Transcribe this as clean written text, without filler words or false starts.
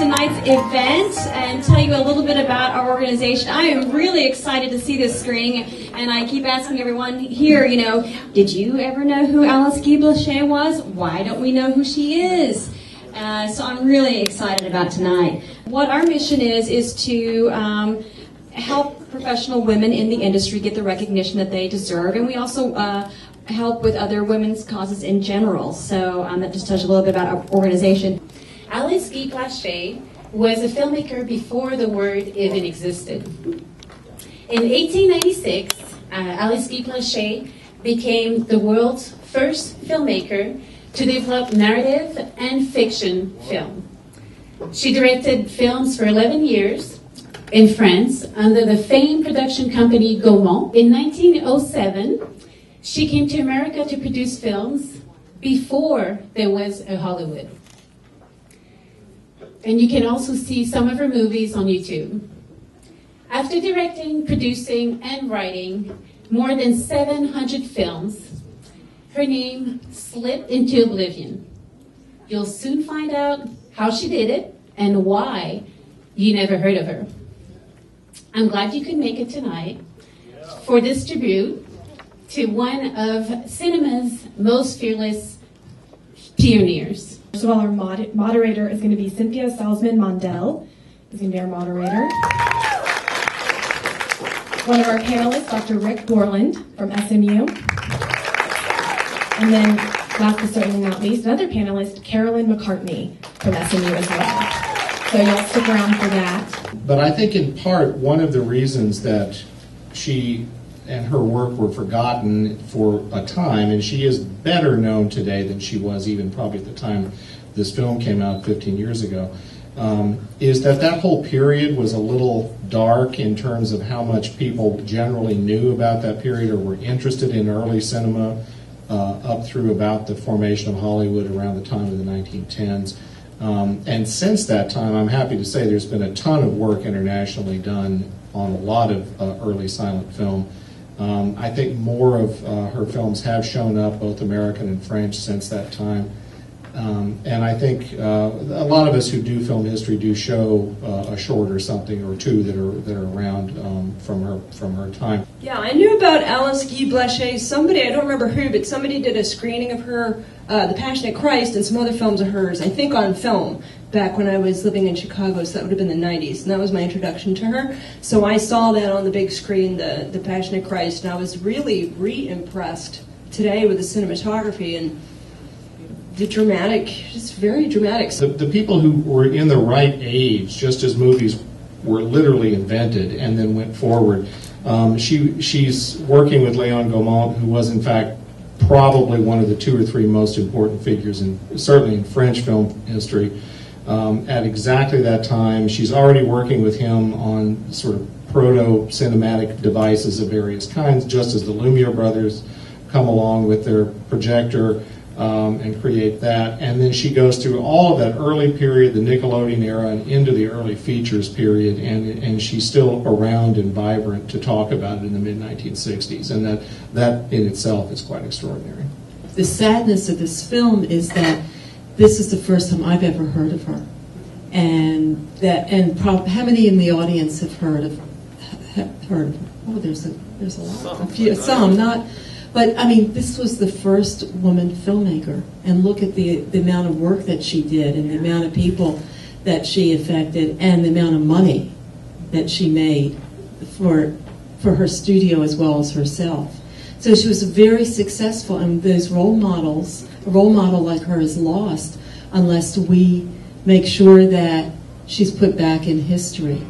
tonight's event and tell you a little bit about our organization. I am really excited to see this screening, and I keep asking everyone here, you know, did you ever know who Alice Guy Blaché was? Why don't we know who she is? So I'm really excited about tonight. What our mission is to help professional women in the industry get the recognition that they deserve, and we also help with other women's causes in general. So that just tells you a little bit about our organization. Alice Guy Blaché was a filmmaker before the word even existed. In 1896, Alice Guy Blaché became the world's first filmmaker to develop narrative and fiction film. She directed films for 11 years in France under the famed production company Gaumont. In 1907, she came to America to produce films before there was a Hollywood. And you can also see some of her movies on YouTube. After directing, producing, and writing more than 700 films, her name slipped into oblivion. You'll soon find out how she did it and why you never heard of her. I'm glad you could make it tonight for this tribute to one of cinema's most fearless pioneers. First of all, our moderator is going to be Cynthia Salzman-Mondel, is going to be our moderator. One of our panelists, Dr. Rick Borland from SMU. And then, last but certainly not least, another panelist, Carolyn McCartney from SMU as well. So y'all stick around for that. But I think in part, one of the reasons that she and her work were forgotten for a time, and she is better known today than she was even probably at the time this film came out 15 years ago, is that whole period was a little dark in terms of how much people generally knew about that period or were interested in early cinema up through about the formation of Hollywood around the time of the 1910s. And since that time, I'm happy to say there's been a ton of work internationally done on a lot of early silent film. I think more of her films have shown up, both American and French, since that time. And I think a lot of us who do film history do show a short or something or two that are around from her time. Yeah, I knew about Alice Guy Blaché. Somebody, I don't remember who, but somebody did a screening of her, The Passionate Christ, and some other films of hers, I think on film, back when I was living in Chicago, so that would have been the 90s, and that was my introduction to her. So I saw that on the big screen, the Passionate Christ, and I was really re-impressed today with the cinematography and the dramatic, just very dramatic. The people who were in the right age, just as movies were literally invented and then went forward. She's working with Léon Gaumont, who was in fact probably one of the 2 or 3 most important figures, certainly in French film history. At exactly that time, she's already working with him on sort of proto-cinematic devices of various kinds, just as the Lumiere brothers come along with their projector and create that. And then she goes through all of that early period, the Nickelodeon era, and into the early features period, and she's still around and vibrant to talk about it in the mid-1960s, and that in itself is quite extraordinary. The sadness of this film is that this is the first time I've ever heard of her, and how many in the audience have heard of her? Oh, there's a lot, some not. But, I mean, this was the first woman filmmaker, and look at the amount of work that she did and the amount of people that she affected and the amount of money that she made for her studio as well as herself. So she was very successful, and those role models, a role model like her is lost unless we make sure that she's put back in history.